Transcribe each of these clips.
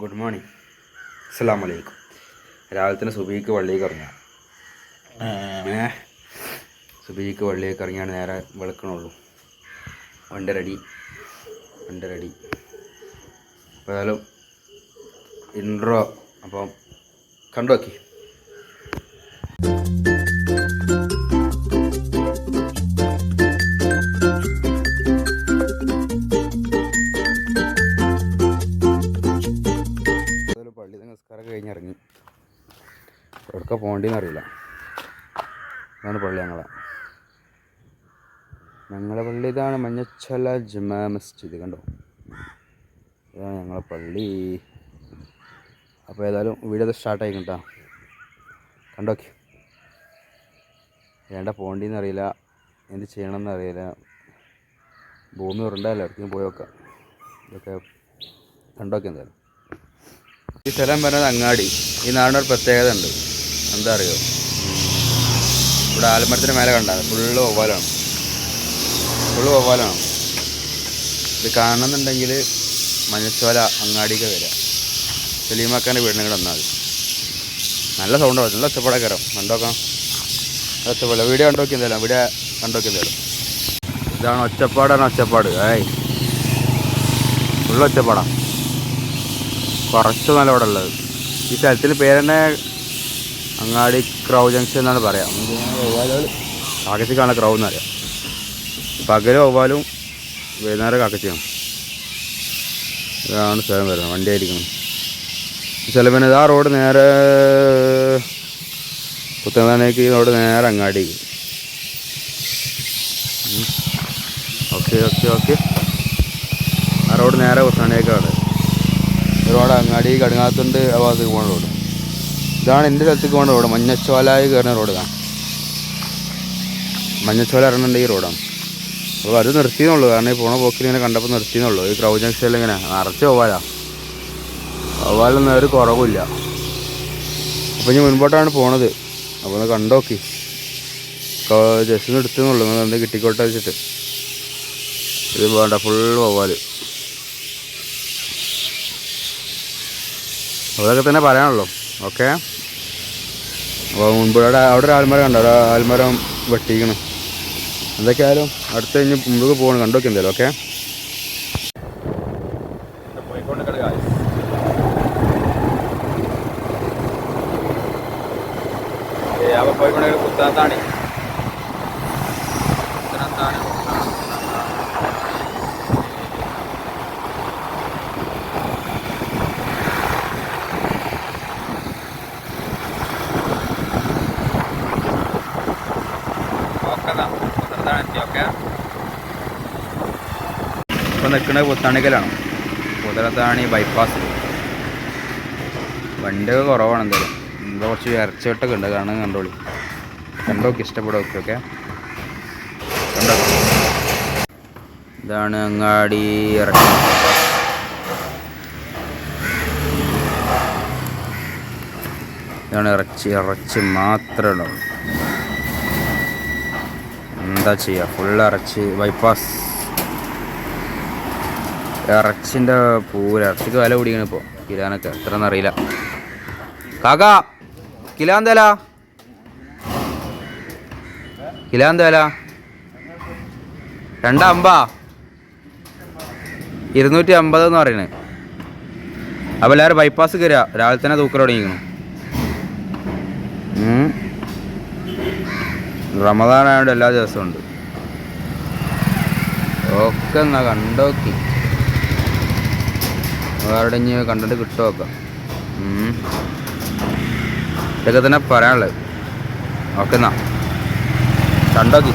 Good morning. അസ്സലാമു അലൈക്കും. രാവിലെ തന്നെ സുബഹിക്ക് പള്ളിയിലേക്ക് ഇറങ്ങാം. സുബഹിക്ക് പള്ളിയിലേക്ക് ഇറങ്ങിയാണ് നേരെ വെളുക്കണുള്ളൂ. വണ്ടി റെഡി. അപ്പോൾ ഏതായാലും ഇൻട്രോ അപ്പം കണ്ടു നോക്കി. പള്ളി നമസ്കാരം കഴിഞ്ഞിറങ്ങി. എവിടെയൊക്കെ പോകേണ്ടതെന്ന് അറിയില്ല. ഇതാണ് പള്ളി. ഞങ്ങളെ പള്ളി ഇതാണ്. മഞ്ഞച്ചല ജുമാ മസ്ജിദ് കണ്ടോ, ഇതാണ് ഞങ്ങളെ പള്ളി. അപ്പോൾ ഏതായാലും വീഡിയോ സ്റ്റാർട്ടായി കേട്ടോ, കണ്ടോക്കി. വേണ്ട പോകേണ്ടതെന്ന് അറിയില്ല, എന്ത് ചെയ്യണമെന്ന് അറിയില്ല. ഭൂമി ഉരുണ്ടല്ലോ, എവിടേക്കും പോയി നോക്കാം. ഇതൊക്കെ കണ്ടോക്കി. എന്തായാലും ഈ സ്ഥലം പറയുന്നത് അങ്ങാടി. ഈ നാടിനൊരു പ്രത്യേകത ഉണ്ട്. എന്താ അറിയോ, ഇവിടെ ആൽമരത്തിന് മേലെ കണ്ടാൽ ഫുള്ള് വവ്വാലാണ്. ഇത് കാണണമെന്നുണ്ടെങ്കിൽ മഞ്ഞച്ചോല അങ്ങാടിക്ക് വരാം. സലീമാക്കാൻ്റെ വീടിനെ കൂടെ വന്നാൽ നല്ല സൗണ്ടാവും, നല്ല ഒച്ചപ്പാടൊക്കെ കണ്ടോക്കാം. ഒച്ചപ്പാട് വീഡിയോ കണ്ടോക്കി. എന്തായാലും വീഡിയോ കണ്ടോക്കി. എന്തായാലും ഇതാണ് ഒച്ചപ്പാട്. ഫുള്ള് ഒച്ചപ്പാടാണ്. കുറച്ച് നല്ല ഇവിടെ ഉള്ളത്. ഈ സ്ഥലത്തിന് പേര് തന്നെ അങ്ങാടി ക്രൗ ജംഗ്ഷൻ എന്നാണ് പറയാം. കാക്കച്ചിക്കാണ് ക്രൗ എന്നറിയാം. പകല് വവ്വാലും വൈകുന്നേരം കാക്കച്ചിയാണ്. ഇതാണ് സ്ഥലം വരുന്നത്. വണ്ടി ആയിരിക്കണം സ്ഥലം. ഇതാ റോഡ് നേരെ പുത്തനേക്ക്. ഈ റോഡ് നേരെ അങ്ങാടിക്ക്. ഓക്കെ. ആ റോഡ് നേരെ പുത്തനേക്കാണ്. റോഡ് അങ്ങാടി കടുങ്ങാത്തുണ്ട് ആ ഭാഗത്തേക്ക് പോകുന്ന റോഡ്. ഇതാണ് എൻ്റെ സ്ഥലത്തേക്ക് പോകുന്ന റോഡ്. മഞ്ഞച്ചോലായി കയറുന്ന റോഡ്. മഞ്ഞച്ചോല ഇറങ്ങുന്നുണ്ട് ഈ റോഡാണ്. അപ്പോൾ അത് നിർത്തിയെന്നുള്ളൂ. കാരണം ഈ പോണ പോക്കിൽ ഇങ്ങനെ കണ്ടപ്പോൾ നിർത്തിയെന്നുള്ളൂ. ഈ ക്രൗ ജംഗ്ഷനിൽ ഇങ്ങനെ നിറച്ച് വവ്വാലൊന്നും ഒരു കുറവില്ല. അപ്പോൾ ഇനി മുൻപോട്ടാണ് പോണത്. അപ്പോൾ ഒന്ന് കണ്ടോക്കി. ജസ്റ്റ് ഒന്ന് എടുത്തെന്നുള്ളൂ. എന്ത് കിട്ടിക്കോട്ടെ വെച്ചിട്ട്. ഇത് വേണ്ട, ഫുൾ വവ്വാല്. അതൊക്കെ തന്നെ പറയാനുള്ളൂ. ഓക്കെ. അപ്പോൾ മുൻപോടെ അവിടെ ഒരു ആൽമരം കണ്ടോ, ഒരു ആൽമരം വെട്ടിക്കണം. എന്തൊക്കെയായാലും അടുത്ത് കഴിഞ്ഞ് മുമ്പ് പോകണം. കണ്ടോക്കി എന്തായാലും. ഓക്കെ. പോയിക്കൊണ്ടേ പുത്താത്താണി. ഇപ്പോൾ നിൽക്കുന്നത് പുത്താണിക്കലാണ്. പുത്തനത്താണി ബൈപ്പാസ്. വണ്ടിയൊക്കെ കുറവാണ്. എന്തായാലും എന്താ കുറച്ച് ഇറച്ചിവെട്ടൊക്കെ ഉണ്ട്. കാരണം കണ്ടോക്കി ഇഷ്ടപ്പെടും. ഓക്കെ കണ്ടോ. ഇതാണ് അങ്ങാടി ഇറച്ചി. ഇതാണ് ഇറച്ചി മാത്രമേ ഉണ്ടാവുള്ളൂ. എന്താ ചെയ്യുക, ഫുൾ ഇറച്ചി. ബൈപ്പാസ് ഇറച്ചിൻ്റെ ഇറച്ചിക്ക് വില കൂടിയാണ് ഇപ്പോൾ. കിലോനൊക്കെ എത്രയെന്ന് അറിയില്ല. കാക്ക കിലോ എന്താ വില? 250, 250 എന്ന് പറയണേ. അപ്പോൾ എല്ലാവരും ബൈപ്പാസ് കയറുക. രാവിലെ തന്നെ തൂക്കൽ തുടങ്ങിക്കണം. റമദാനായതുകൊണ്ട് എല്ലാ ദിവസവും ഉണ്ട്. ഓക്കെ, എന്നാ കണ്ടോക്കി. വേറെ ഇനി കണ്ടിട്ട് കിട്ടുമൊക്കെ. ഇതൊക്കെ തന്നെ പറയാനുള്ളത്. ഓക്കെ, എന്നാ കണ്ടോക്കി.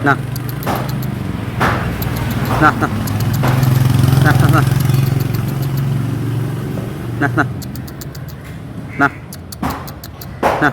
നാ നാ നാ നാ നാ നാ നാ നാ നാ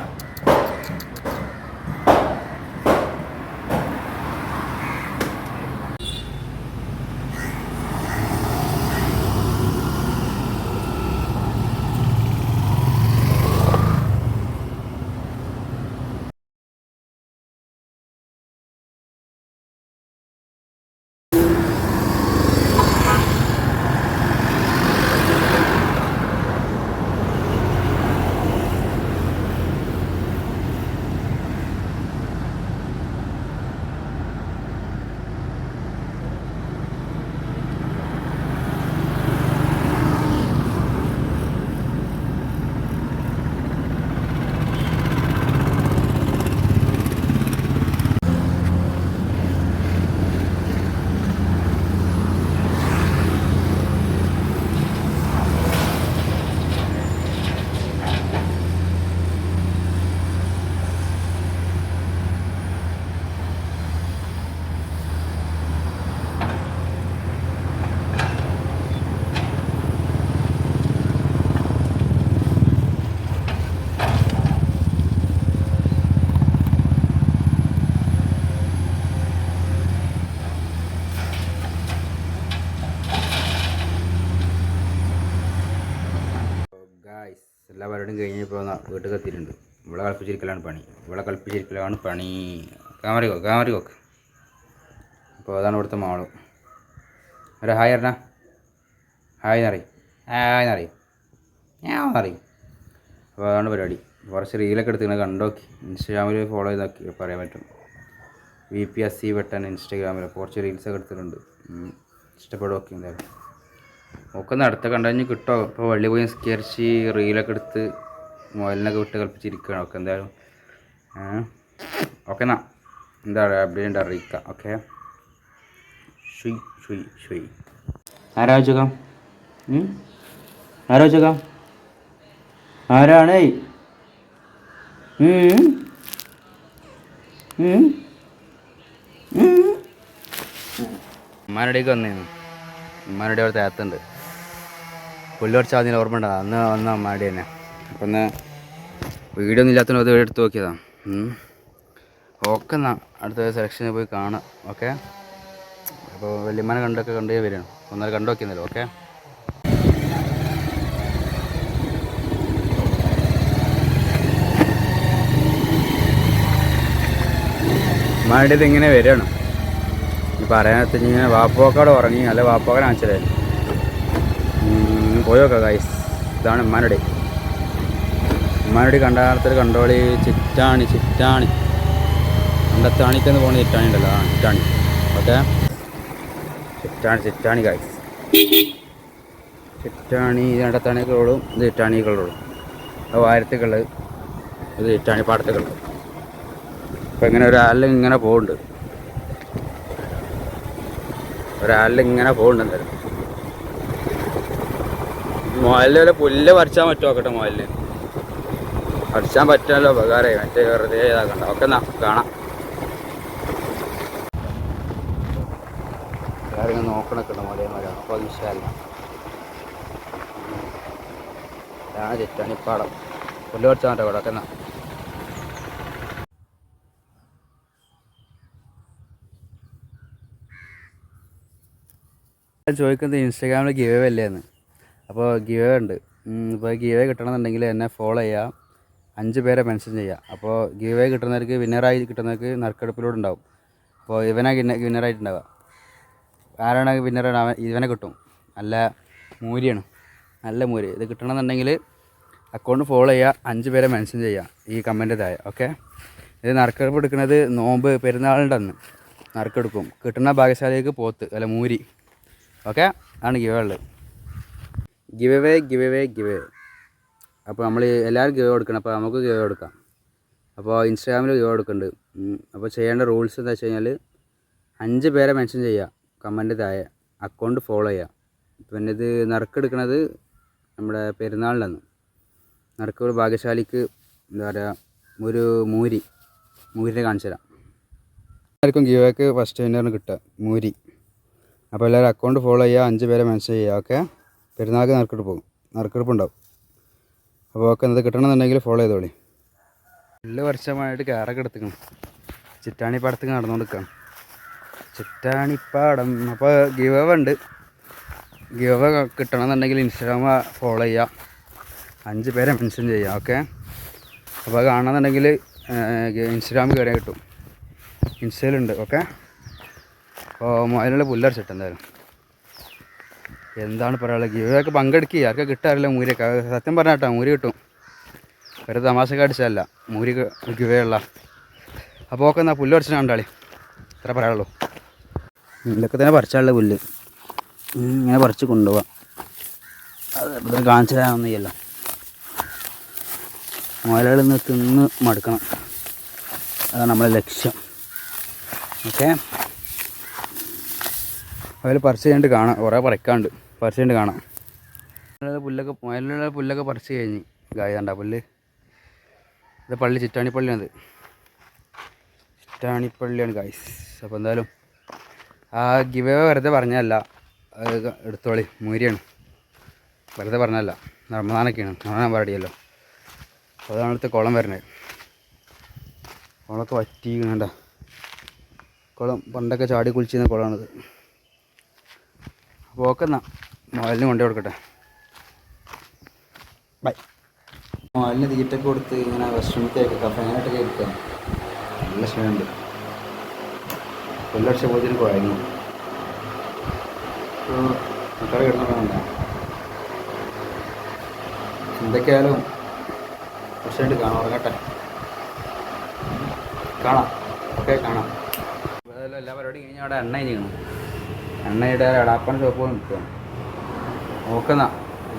ഗായ്സ് എല്ലാ പരിപാടിയും കഴിഞ്ഞപ്പോൾ വീട്ടിൽ എത്തിയിട്ടുണ്ട്. ഇവിടെ കളിപ്പിച്ചിരിക്കലാണ് പണി. ക്യാമറ നോക്ക്. അപ്പോൾ അതാണ് ഇവിടുത്തെ മാള്. ഒരു ഹായ് അറിഞ്ഞ ഹായ് എന്നറിയും. അപ്പോൾ അതാണ് പരിപാടി. കുറച്ച് റീലൊക്കെ എടുത്തിങ്ങനെ കണ്ടോക്കി. ഇൻസ്റ്റാഗ്രാമിൽ ഫോളോ ചെയ്താക്കി പറയാൻ പറ്റും. VPSC വെട്ടൻ ഇൻസ്റ്റാഗ്രാമിൽ കുറച്ച് റീൽസൊക്കെ എടുത്തിട്ടുണ്ട്. ഇഷ്ടപ്പെടുമൊക്കെ എന്തായാലും ഒക്കെ അടുത്ത കണ്ടു കിട്ടോ. ഇപ്പോൾ വള്ളി പോയി സ്കെർച്ച് റീലൊക്കെ എടുത്ത് മൊബൈലിനൊക്കെ വിട്ട് കളിപ്പിച്ചിരിക്കുകയാണ്. ഒക്കെ എന്തായാലും ഓക്കെ എന്നാ എന്താ പറയുക അപ്ഡേറ്റ് അറിയിക്കാം. Okay Shuai ആരാചകം ആരാണേ ഉമ്മാനടേക്ക് വന്നേന്ന്. ഉമ്മാനടി അവിടെ തേത്തുണ്ട്. പുല്ല് കുറച്ച് അതിന് ഓർമ്മ ഉണ്ടാകും. അന്ന് വന്ന അമ്മാടി തന്നെ. അപ്പം ഒന്ന് വീഡിയോ ഒന്നും ഇല്ലാത്തതിന് അത് എടുത്ത് നോക്കിയതാണ്. ഓക്കെ എന്നാ അടുത്ത സെലക്ഷനിൽ പോയി കാണാം. ഓക്കെ അപ്പോൾ വല്യമ്മനെ കണ്ടു വരികയാണ്. ഒന്നര കണ്ടു നോക്കിയെന്നല്ലോ. ഓക്കെ ഉമ്മാനടിയത് ഇങ്ങനെ വരികയാണ്. പറയാനത്ത് ഇങ്ങനെ വാപ്പോക്കാട് ഉറങ്ങി. അല്ല വാപ്പോക്കാൻ ആച്ചല്ലേ പോയോക്കാം ഗൈസ്. ഇതാണ് ഉമ്മാനടി. കണ്ടാലത്തൊരു കണ്ടോളി. ചിറ്റാണി കണ്ടത്താണിക്കെന്ന് പോകുന്ന ചിറ്റാണി ഉണ്ടല്ലോ. ചിറ്റാണി. Okay ചിറ്റാണി guys. ചിറ്റാണി കണ്ടത്താണി കളറും ഇത് ചിറ്റാണി കളറും. അത് വാരത്തേക്കുള്ളത് ഇത് ചിറ്റാണി പാടത്തേക്കുള്ളത്. അപ്പം ഇങ്ങനെ ഒരാളിൽ ഇങ്ങനെ പോകുന്നുണ്ട്. എന്തായാലും മുയലിൽ വല്ല പുല്ല് പറിച്ചാൻ പറ്റുമോ നോക്കട്ടെ. മുയലിന് പറിച്ചാൻ പറ്റാമല്ലോ. ഉപകാരമായി. മറ്റേ വെറുതെ ഇതാക്കണ്ട. ഒക്കെ എന്നാ കാണാം. കാര്യങ്ങൾ നോക്കണൊക്കെ ഉണ്ട് മുലയന്മാരാണ്. അപ്പോൾ വിശാല ഇതാണ് ചിറ്റാണിപ്പാടം. പുല്ല് പറിച്ചാൽ പറ്റോ ഇവിടെ. ഒക്കെ എന്നാ ചോദിക്കുന്നത് ഇൻസ്റ്റാഗ്രാമിൽ ഗിവ് അല്ലേന്ന്. അപ്പോൾ ഗിവ് ഉണ്ട്. ഇപ്പോൾ ഗിവ് കിട്ടണമെന്നുണ്ടെങ്കിൽ എന്നെ ഫോളോ ചെയ്യുക. 5 പേരെ മെൻഷൻ ചെയ്യുക. അപ്പോൾ ഗിവ് കിട്ടുന്നവർക്ക് വിന്നറായി കിട്ടുന്നവർക്ക് നറുക്കെടുപ്പിലൂടെ ഉണ്ടാവും. അപ്പോൾ വിന്നറായിട്ടുണ്ടാവുക. ആരാണ് വിന്നറാണ് ഇവനെ കിട്ടും. നല്ല മൂരിയാണ്. നല്ല മൂരി. ഇത് കിട്ടണമെന്നുണ്ടെങ്കിൽ അക്കൗണ്ട് ഫോളോ ചെയ്യുക. 5 പേരെ മെൻഷൻ ചെയ്യുക ഈ കമൻറ്റ് താഴെ. ഓക്കെ ഇത് നറുക്കെടുപ്പ് എടുക്കുന്നത് നോമ്പ് പെരുന്നാളിൻ്റെ അന്ന് നറുക്കെടുക്കും. കിട്ടുന്ന ഭാഗ്യശാലിക്ക് പോത്ത് അല്ല മൂരി. ഓക്കെ ആണ് ഗിവ് അവേ. അപ്പോൾ നമ്മൾ എല്ലാവരും ഗിവ് കൊടുക്കണം. അപ്പോൾ നമുക്ക് ഗിവ് കൊടുക്കാം. അപ്പോൾ ഇൻസ്റ്റാഗ്രാമിൽ ഗിവ് കൊടുക്കുന്നുണ്ട്. അപ്പോൾ ചെയ്യേണ്ട റൂൾസ് എന്താ വെച്ച് കഴിഞ്ഞാൽ 5 പേരെ മെൻഷൻ ചെയ്യുക കമൻറ്റ് താഴെ. അക്കൗണ്ട് ഫോളോ ചെയ്യുക. പിന്നെ ഇത് നറുക്കെടുക്കുന്നത് നമ്മുടെ പെരുന്നാളിൻ്റെ നറുക്ക് ഭാഗ്യശാലിക്ക് എന്താ പറയുക ഒരു മൂരിനെ കാണിച്ചു തരാം. ആർക്കും ഗീവയ്ക്ക് ഫസ്റ്റ് വിന്നറിന് കിട്ടുക മൂരി. അപ്പോൾ എല്ലാവരും അക്കൗണ്ട് ഫോളോ ചെയ്യുക, 5 പേരെ മെൻഷൻ ചെയ്യുക. ഓക്കെ, പെരുന്നാൾക്ക് നറുക്കെടുപ്പുണ്ടാവും. അപ്പോൾ ഓക്കെ, ഇത് കിട്ടണമെന്നുണ്ടെങ്കിൽ ഫോളോ ചെയ്തോളി. 2 വർഷമായിട്ട് കയറൊക്കെ എടുത്തിക്കണം. ചിറ്റാണിപ്പാടത്തേക്ക് നടന്നുകൊടുക്കുകയാണ്. ചിറ്റാണിപ്പാടം. അപ്പോൾ ഗിവ് ഉണ്ട്. ഗിവ് കിട്ടണമെന്നുണ്ടെങ്കിൽ ഇൻസ്റ്റാഗ്രാം ഫോളോ ചെയ്യുക, 5 പേരെ മെൻഷൻ ചെയ്യുക. ഓക്കെ, അപ്പോൾ അത് കാണണമെന്നുണ്ടെങ്കിൽ ഇൻസ്റ്റാഗ്രാമിൽ കയറിയാൽ കിട്ടും. ഇൻസ്റ്റയിലുണ്ട്. ഓക്കെ, അപ്പോൾ അതിനുള്ള പുല്ലടിച്ചിട്ട് എന്തായാലും എന്താണ് പറയാനുള്ളത്. ഗിവൊക്കെ പങ്കെടുക്കുക. ആർക്കും കിട്ടാറില്ല മൂരിയൊക്കെ. സത്യം പറഞ്ഞാൽ കേട്ടോ, മൂരി കിട്ടും. വെറുതെ തമാശക്ക് അടിച്ചതല്ല, മൂരി ഗിവേ ഉള്ള. അപ്പോൾ ഓക്കെ, എന്നാൽ പുല്ലടിച്ചിട്ട് കണ്ടാളി. ഇത്ര പറയാനുള്ളൂ. ഇതൊക്കെ തന്നെ പറിച്ചാലുള്ള പുല്ല് ഇങ്ങനെ പറിച്ച് കൊണ്ടുപോകാം. അത് കാണിച്ചു തരാനൊന്നും ചെയ്യല്ലോ. മുയലുകളിൽ നിന്ന് തിന്ന് മടുക്കണം, അതാണ് നമ്മളെ ലക്ഷ്യം. ഓക്കെ, അതിൽ പറിച്ച് കഴിഞ്ഞിട്ട് കാണാം. കുറേ പറിക്കാണ്ട് പറിച്ച് കഴിഞ്ഞിട്ട് കാണാം. പുല്ലൊക്കെ മുയലിലുള്ള പുല്ലൊക്കെ പറിച്ച് കഴിഞ്ഞ് ഗായണ്ട പുല്ല്. ഇത് പള്ളി ചിറ്റാണിപ്പള്ളിയാണത്. ചിറ്റാണിപ്പള്ളിയാണ് ഗായ്സ്. അപ്പോൾ എന്തായാലും ആ ഗിവ് വെറുതെ പറഞ്ഞതല്ല, അത് എടുത്തോളി. മൂരിയാണ്, വെറുതെ പറഞ്ഞതല്ല. റമദാനൊക്കെയാണ്, റമദാൻ പാടിയല്ലോ. അപ്പോൾ അതാണ് അടുത്ത കുളം വരുന്നത്. കുളമൊക്കെ വറ്റിക്കണ്ട. കുളം പണ്ടൊക്കെ ചാടി കുളിച്ചിരുന്ന കുളമാണിത്. അപ്പോൾ ഓക്കെ, എന്നാൽ മുയലിന് കൊണ്ടു കൊടുക്കട്ടെ. ബൈ. മുയലിന് തീറ്റൊക്കെ കൊടുത്ത് ഇങ്ങനെ വിശ്രമിത്തേക്ക് കഫേനായിട്ടൊക്കെ ഇരിക്കാം. നല്ല ക്ഷീണമുണ്ട്. പുല്ലടിച്ച പോലത്തിന് കുഴങ്ങി. മക്കളെ കിടന്നുകൊണ്ടാ. എന്തൊക്കെയായാലും കുറച്ചായിട്ട് കാണാം. ഉറങ്ങട്ടെ, കാണാം. ഓക്കെ, കാണാം. അതെല്ലാം എല്ലാ പരിപാടിയും കഴിഞ്ഞാൽ അവിടെ എണ്ണ ചെയ്യണം. എണ്ണയുടെ എടാപ്പൻ ഷോപ്പ് പോയി നിൽക്കുക. നോക്കുന്ന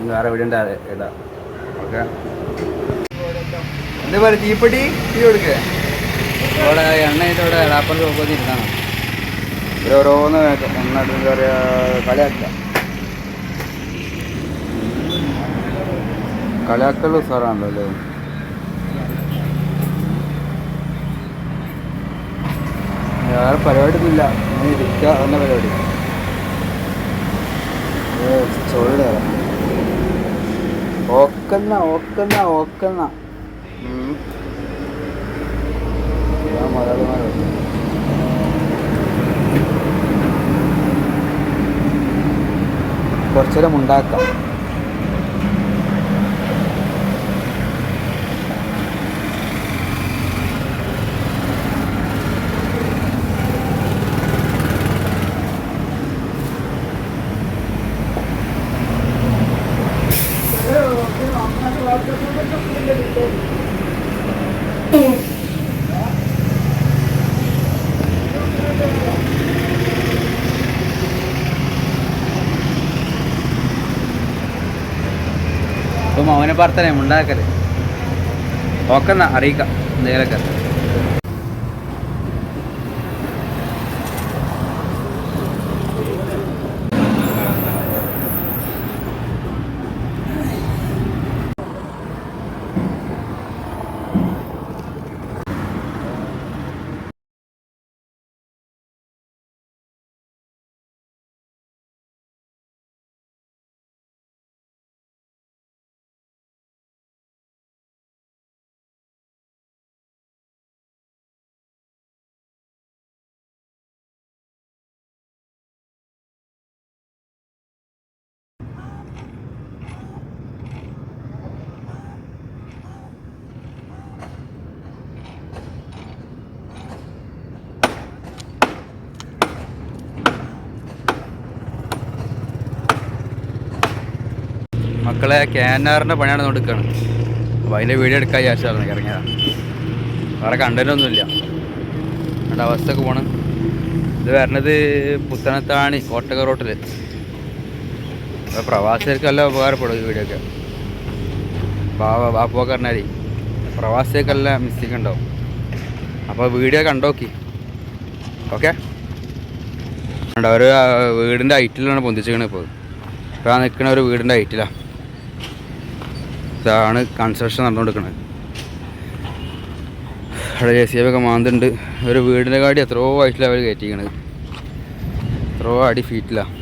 വേറെ വീടിൻ്റെ ഇടാം. ഓക്കെ, എന്താ പറയുക, തീപ്പെട്ടി തീ കൊടുക്കുക. അവിടെ എണ്ണയിട്ട് അവിടെ എടാപ്പൻ ഷോപ്പ് പോയി ഇരുന്നാണ്. ഓരോന്ന് എണ്ണ എന്താ പറയുക, കളിയാക്കൽ സാറാണല്ലോ അല്ലേ. വേറെ പരിപാടിയൊന്നുമില്ല, അങ്ങനെ ഇരിക്കുക തന്നെ പരിപാടി. ചോറിട ഓക്കെന്ന മുതലാളിമാരുണ്ട്. കുറച്ചേരം ഉണ്ടാക്കാം. അപ്പം അവനെ പറഞ്ഞേ ഉണ്ടാക്കല്. ഓക്കെ, എന്നാ അറിയിക്കാം എന്തെങ്കിലുമൊക്കെ. മക്കളെ ക്യാനാറിൻ്റെ പണിയാണ് കൊടുക്കുകയാണ്. അപ്പോൾ അതിൻ്റെ വീഡിയോ എടുക്കാൻ വിചാരിച്ചായിരുന്നു ഇറങ്ങിയതാണ്. വേറെ കണ്ടൻറ്റൊന്നുമില്ല. അതിൻ്റെ അവസ്ഥയൊക്കെ പോകണം. ഇത് വരണത് പുത്തനത്താണി കോട്ടക റോട്ടിൽ. അപ്പോൾ പ്രവാസികൾക്കെല്ലാം ഉപകാരപ്പെടും ഈ വീഡിയോ ഒക്കെ. ബാപ്പുവൊക്കെ പറഞ്ഞാൽ പ്രവാസികൾക്കെല്ലാം മിസ്സിങ് ഉണ്ടാവും. അപ്പോൾ വീഡിയോ കണ്ടോക്കി. ഓക്കെ, ഒരു വീടിൻ്റെ ഹൈറ്റിലാണ് പൊന്തിച്ചിരിക്കണത്. ഇപ്പോൾ ആ നിൽക്കുന്ന ഒരു വീടിൻ്റെ ഹൈറ്റിലാണ്. ഇതാണ് കൺസ്ട്രക്ഷൻ നടന്നുകൊടുക്കുന്നത്. അവിടെ JCB ഒക്കെ മാന്തുണ്ട്. ഒരു വീടിൻ്റെ കാടി എത്രയോ ഹൈറ്റിലാണ് അവർ കയറ്റിക്കണത്. എത്രയോ അടി ഫീറ്റിലാണ്.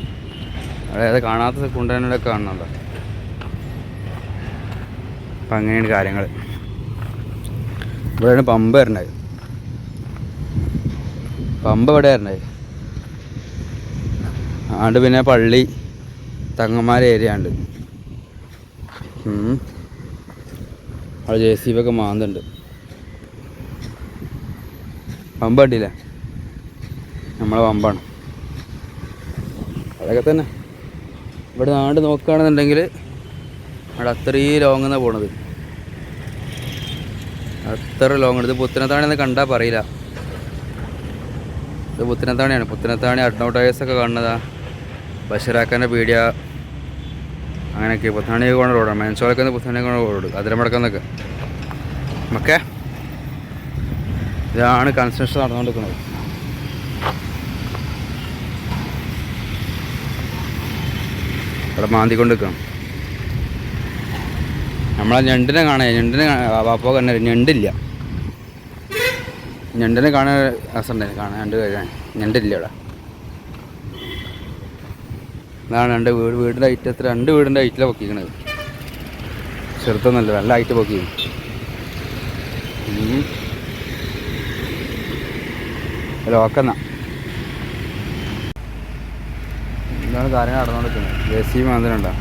അതായത് കാണാത്ത കുണ്ടനോടൊക്കെ കാണുന്നുണ്ടോ. അപ്പം അങ്ങനെയാണ് കാര്യങ്ങൾ. ഇവിടെയാണ് പമ്പ് വരണത്. പമ്പ് ഇവിടെ വരണത്. ആണ്ട് പിന്നെ പള്ളി തങ്ങന്മാർ ഏരിയ ഉണ്ട്. അവിടെ JCB ഒക്കെ മാന്തുണ്ട്. പമ്പ് കണ്ടില്ലേ, നമ്മളെ പമ്പാണ്. അതൊക്കെ തന്നെ. ഇവിടെ നാട് നോക്കുകയാണെന്നുണ്ടെങ്കിൽ അവിടെ അത്രയും ലോങ്ങെന്നാണ് പോണത്. അത്ര ലോങ്. ഇത് പുത്തനത്താണിന്ന് കണ്ടാൽ പറയില്ല. ഇത് പുത്തനത്താണിയാണ്. പുത്തനത്താണി അഡ്നോട്ടൈസൊക്കെ കാണുന്നതാ. ബഷീറാക്കാൻ്റെ പീഡിയ അങ്ങനെയൊക്കെ. പുത്തനാണി പോണ റോഡാണ്. മെൻസോളൊക്കെ പുത്തനാണി പോണ റോഡ്. അതിരമടക്കുന്നൊക്കെ ഓക്കെ. ഇതാണ് കൺസ്ട്രക്ഷൻ നടന്നുകൊണ്ടിരിക്കുന്നത്. ഇവിടെ മാന്തിക്കൊണ്ടിരിക്കണം. നമ്മളെ ഞണ്ടിനെ കാണാൻ, വാപ്പോ കണ്ണ ഞണ്ടില്ല. ഞണ്ടിനെ കാണാൻ രസമുണ്ടായി. കാണാൻ ഞണ്ട് കഴിയാൻ. ഞണ്ടില്ല ഇവിടെ. ഇതാണ് വീടിൻ്റെ ഹൈറ്റ്. എത്ര 2 വീടിൻ്റെ ഹൈറ്റിലാണ് പൊക്കിക്കണത്. ചെറുത്തൊന്നുമല്ല, നല്ല ഹൈറ്റ് പൊക്കി. ലോക്കെന്നാ എന്താണ് കാര്യങ്ങൾ നടന്നുകൊണ്ടിരിക്കുന്നത്. JCB മാന്തിനുണ്ടോ.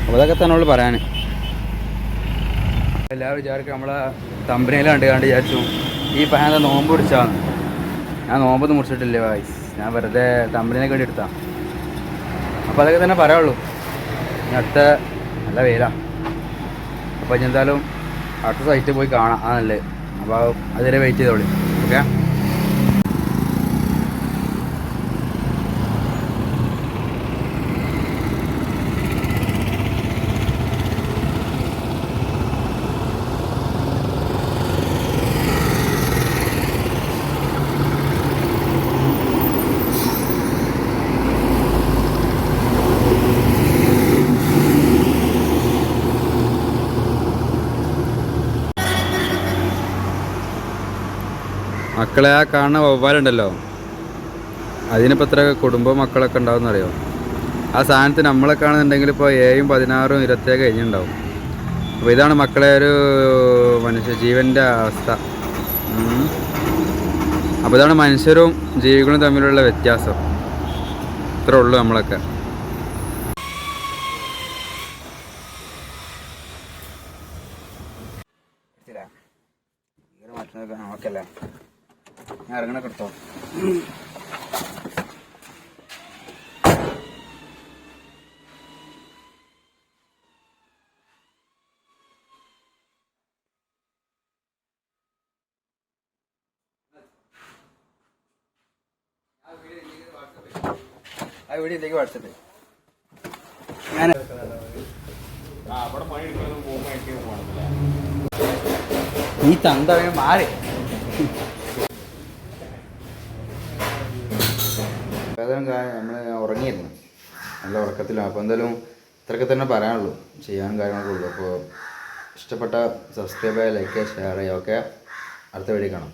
അപ്പോൾ അതൊക്കെ തന്നെ ഉള്ളു പറയാൻ. എല്ലാവരും വിചാരിക്കും നമ്മളെ തമ്പനയിൽ കണ്ട് വിചാരിച്ചു ഈ പയ്യൻ നോമ്പ് പിടിച്ചാന്ന്. ഞാൻ നോമ്പൊന്നും മുറിച്ചിട്ടില്ല വൈസ്. ഞാൻ വെറുതെ തമ്പനയിലേക്ക് വേണ്ടി എടുത്താ. അപ്പോൾ അതൊക്കെ തന്നെ പറയാനുള്ളൂ. ഇനി അടുത്ത നല്ല വെയിലാണ്. അപ്പോൾ ഇനി എന്തായാലും അടുത്ത സൈറ്റിൽ പോയി കാണാം. ആ നല്ലത്. അപ്പോൾ അതുവരെ വെയിറ്റ് ചെയ്തോളി. ഓക്കെ. മക്കളെ ആ കാണുന്ന വവ്വാലുണ്ടല്ലോ, അതിനിപ്പോൾ എത്ര കുടുംബ മക്കളൊക്കെ ഉണ്ടാവും അറിയോ. ആ സാധനത്തിന് നമ്മളെ കാണുന്നുണ്ടെങ്കിൽ ഇപ്പോൾ 7, 16, 27 കഴിഞ്ഞിട്ടുണ്ടാവും. അപ്പോൾ ഇതാണ് മക്കളെ ഒരു ജീവൻ്റെ അവസ്ഥ. അപ്പോൾ ഇതാണ് മനുഷ്യരും ജീവികളും തമ്മിലുള്ള വ്യത്യാസം. ഇത്രേ ഉള്ളൂ നമ്മളൊക്കെ. നമുക്കല്ലേ ഞാൻ ഇറങ്ങണ കിട്ടോ. ആ വീഡിയോയിലേക്ക് വാട്സപ്പ് ഞാൻ ഈ തന്ത മാറി. നമ്മൾ ഉറങ്ങിയിരുന്നു, നല്ല ഉറക്കത്തിലാണ്. അപ്പോൾ എന്തായാലും ഇത്രയൊക്കെ തന്നെ പറയാനുള്ളൂ. ചെയ്യാനും കാര്യങ്ങളൊക്കെ ഉള്ളൂ. അപ്പോൾ ഇഷ്ടപ്പെട്ട സബ്സ്ക്രൈബ് ചെയ്യുക, ലൈക്ക് ചെയ്യുക, ഷെയർ ചെയ്യുക. ഓക്കെ, അടുത്ത വീഡിയോ കാണാം.